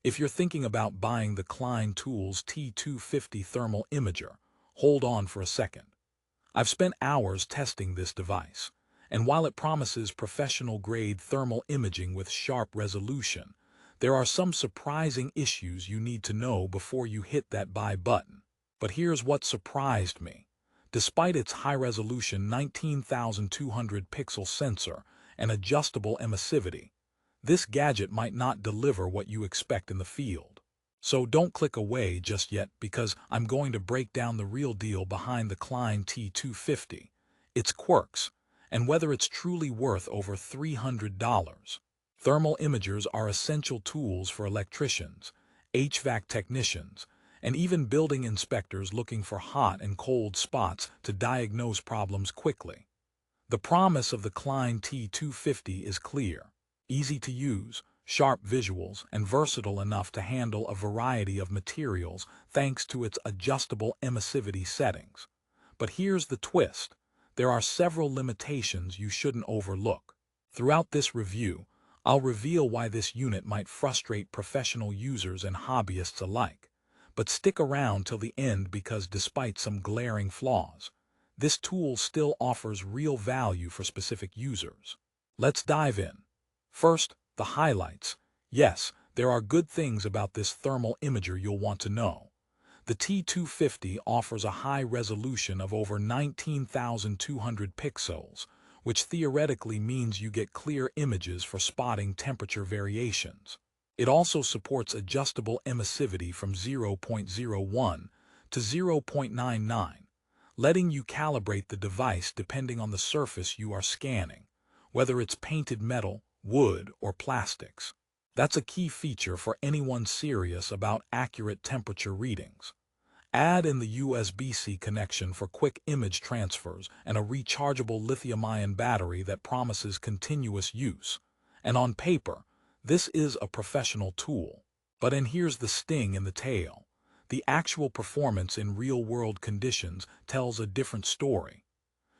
If you're thinking about buying the Klein Tools TI250 thermal imager, hold on for a second. I've spent hours testing this device, and while it promises professional-grade thermal imaging with sharp resolution, there are some surprising issues you need to know before you hit that buy button. But here's what surprised me. Despite its high-resolution 19,200 pixel sensor and adjustable emissivity, this gadget might not deliver what you expect in the field. So don't click away just yet, because I'm going to break down the real deal behind the Klein TI250, its quirks, and whether it's truly worth over $300. Thermal imagers are essential tools for electricians, HVAC technicians, and even building inspectors looking for hot and cold spots to diagnose problems quickly. The promise of the Klein TI250 is clear: easy to use, sharp visuals, and versatile enough to handle a variety of materials thanks to its adjustable emissivity settings. But here's the twist: there are several limitations you shouldn't overlook. Throughout this review, I'll reveal why this unit might frustrate professional users and hobbyists alike. But stick around till the end, because despite some glaring flaws, this tool still offers real value for specific users. Let's dive in. First, the highlights. Yes, there are good things about this thermal imager you'll want to know. The TI250 offers a high resolution of over 19,200 pixels, which theoretically means you get clear images for spotting temperature variations. It also supports adjustable emissivity from 0.01 to 0.99, letting you calibrate the device depending on the surface you are scanning, whether it's painted metal, wood, or plastics. That's a key feature for anyone serious about accurate temperature readings. Add in the USB-C connection for quick image transfers and a rechargeable lithium-ion battery that promises continuous use. And on paper, this is a professional tool. But here's the sting in the tail. The actual performance in real-world conditions tells a different story.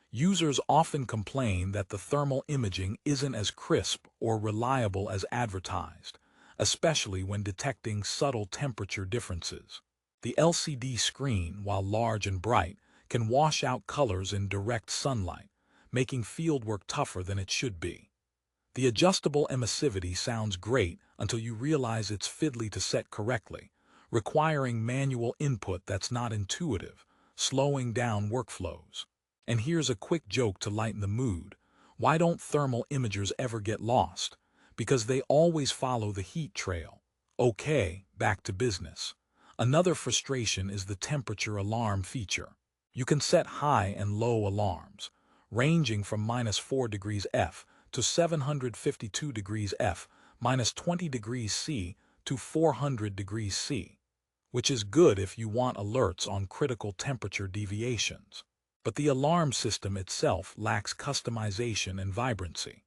Users often complain that the thermal imaging isn't as crisp or reliable as advertised, especially when detecting subtle temperature differences. The LCD screen, while large and bright, can wash out colors in direct sunlight, making fieldwork tougher than it should be. The adjustable emissivity sounds great until you realize it's fiddly to set correctly, requiring manual input that's not intuitive, slowing down workflows. And here's a quick joke to lighten the mood. Why don't thermal imagers ever get lost? Because they always follow the heat trail. Okay, back to business. Another frustration is the temperature alarm feature. You can set high and low alarms, ranging from -4°F to 752°F, -20°C to 400°C, which is good if you want alerts on critical temperature deviations. But the alarm system itself lacks customization and vibrancy.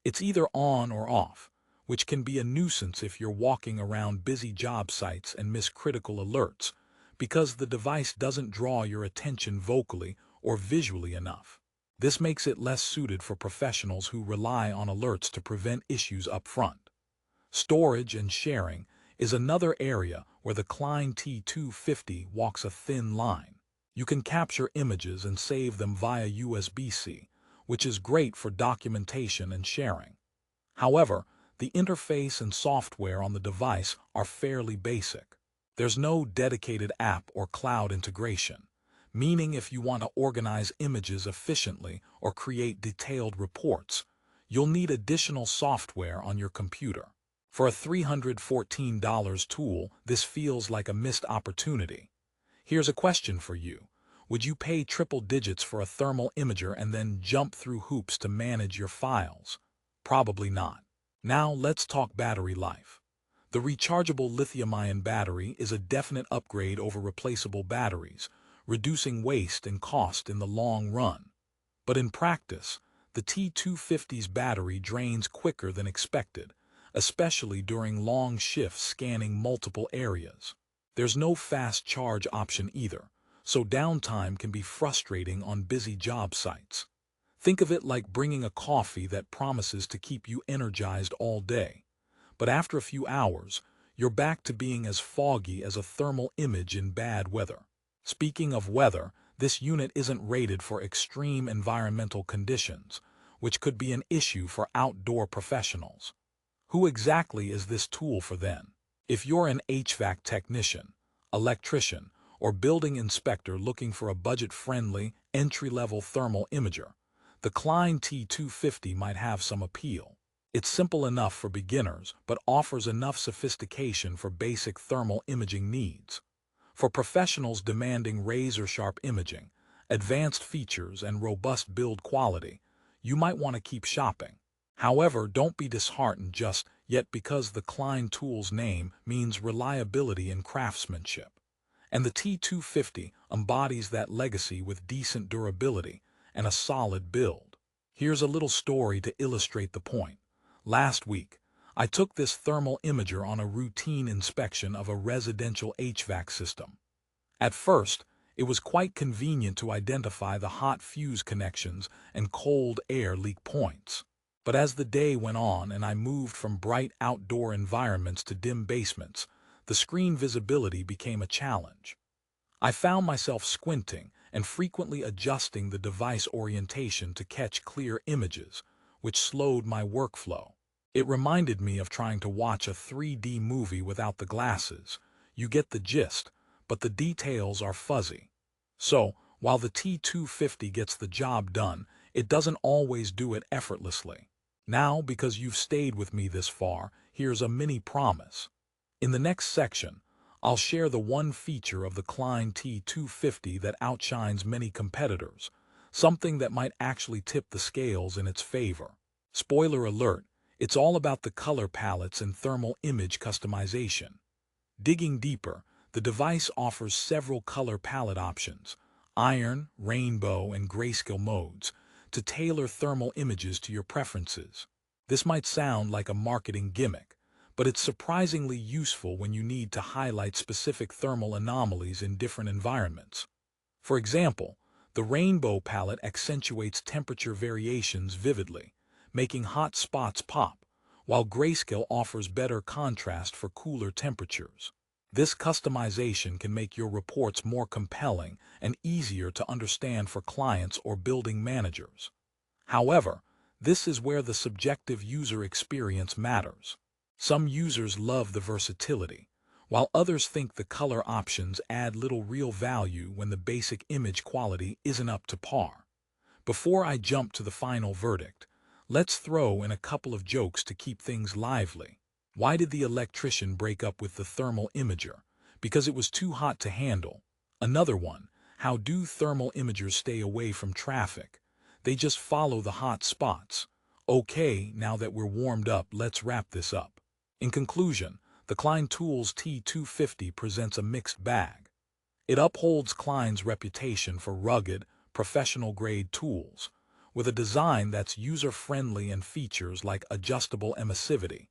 It's either on or off, which can be a nuisance if you're walking around busy job sites and miss critical alerts, because the device doesn't draw your attention vocally or visually enough. This makes it less suited for professionals who rely on alerts to prevent issues up front. Storage and sharing is another area where the Klein TI250 walks a thin line. You can capture images and save them via USB-C, which is great for documentation and sharing. However, the interface and software on the device are fairly basic. There's no dedicated app or cloud integration, meaning if you want to organize images efficiently or create detailed reports, you'll need additional software on your computer. For a $314 tool, this feels like a missed opportunity. Here's a question for you. Would you pay triple digits for a thermal imager and then jump through hoops to manage your files? Probably not. Now let's talk battery life. The rechargeable lithium-ion battery is a definite upgrade over replaceable batteries, reducing waste and cost in the long run. But in practice, the TI250's battery drains quicker than expected, especially during long shifts scanning multiple areas. There's no fast charge option either, so downtime can be frustrating on busy job sites. Think of it like bringing a coffee that promises to keep you energized all day, but after a few hours, you're back to being as foggy as a thermal image in bad weather. Speaking of weather, this unit isn't rated for extreme environmental conditions, which could be an issue for outdoor professionals. Who exactly is this tool for then? If you're an HVAC technician, electrician, or building inspector looking for a budget-friendly, entry-level thermal imager, the Klein T250 might have some appeal. It's simple enough for beginners, but offers enough sophistication for basic thermal imaging needs. For professionals demanding razor-sharp imaging, advanced features, and robust build quality, you might want to keep shopping. However, don't be disheartened just yet because the Klein Tools name means reliability and craftsmanship. And the T250 embodies that legacy with decent durability and a solid build. Here's a little story to illustrate the point. Last week, I took this thermal imager on a routine inspection of a residential HVAC system. At first, it was quite convenient to identify the hot fuse connections and cold air leak points. But as the day went on and I moved from bright outdoor environments to dim basements, the screen visibility became a challenge. I found myself squinting and frequently adjusting the device orientation to catch clear images, which slowed my workflow. It reminded me of trying to watch a 3D movie without the glasses. You get the gist, but the details are fuzzy. So, while the T250 gets the job done, it doesn't always do it effortlessly. Now, because you've stayed with me this far, here's a mini promise. In the next section, I'll share the one feature of the Klein T250 that outshines many competitors, something that might actually tip the scales in its favor. Spoiler alert, it's all about the color palettes and thermal image customization. Digging deeper, the device offers several color palette options, iron, rainbow, and grayscale modes, to tailor thermal images to your preferences. This might sound like a marketing gimmick, but it's surprisingly useful when you need to highlight specific thermal anomalies in different environments. For example, the rainbow palette accentuates temperature variations vividly, making hot spots pop, while grayscale offers better contrast for cooler temperatures. This customization can make your reports more compelling and easier to understand for clients or building managers. However, this is where the subjective user experience matters. Some users love the versatility, while others think the color options add little real value when the basic image quality isn't up to par. Before I jump to the final verdict, let's throw in a couple of jokes to keep things lively. Why did the electrician break up with the thermal imager? Because it was too hot to handle. Another one, how do thermal imagers stay away from traffic? They just follow the hot spots. Okay, now that we're warmed up, let's wrap this up. In conclusion, the Klein Tools T250 presents a mixed bag. It upholds Klein's reputation for rugged, professional-grade tools, with a design that's user-friendly and features like adjustable emissivity,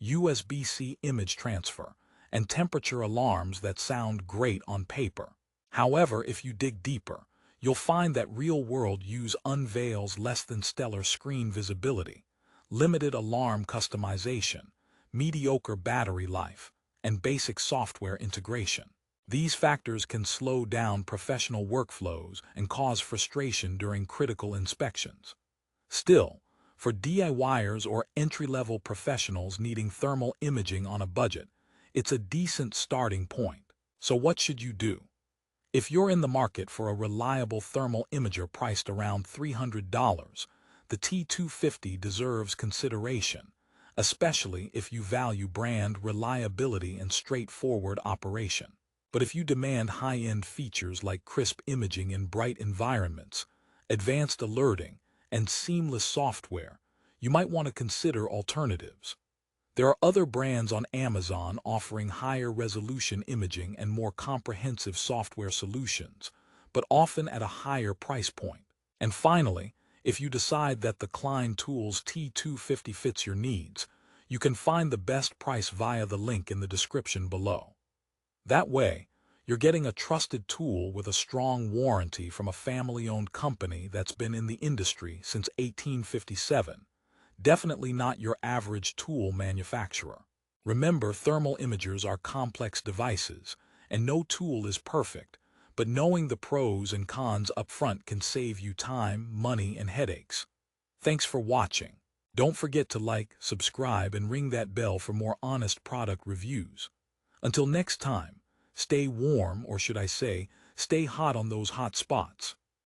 USB-C image transfer, and temperature alarms that sound great on paper. However, if you dig deeper, you'll find that real-world use unveils less than stellar screen visibility, limited alarm customization, mediocre battery life, and basic software integration. These factors can slow down professional workflows and cause frustration during critical inspections. Still, for DIYers or entry-level professionals needing thermal imaging on a budget, it's a decent starting point. So what should you do? If you're in the market for a reliable thermal imager priced around $300, the T250 deserves consideration, especially if you value brand reliability and straightforward operation. But if you demand high-end features like crisp imaging in bright environments, advanced alerting, and seamless software, you might want to consider alternatives. There are other brands on Amazon offering higher resolution imaging and more comprehensive software solutions, but often at a higher price point. And finally, if you decide that the Klein Tools T250 fits your needs, you can find the best price via the link in the description below. That way, you're getting a trusted tool with a strong warranty from a family-owned company that's been in the industry since 1857. Definitely not your average tool manufacturer. Remember, thermal imagers are complex devices, and no tool is perfect, but knowing the pros and cons up front can save you time, money, and headaches. Thanks for watching. Don't forget to like, subscribe, and ring that bell for more honest product reviews. Until next time, stay warm, or should I say, stay hot on those hot spots.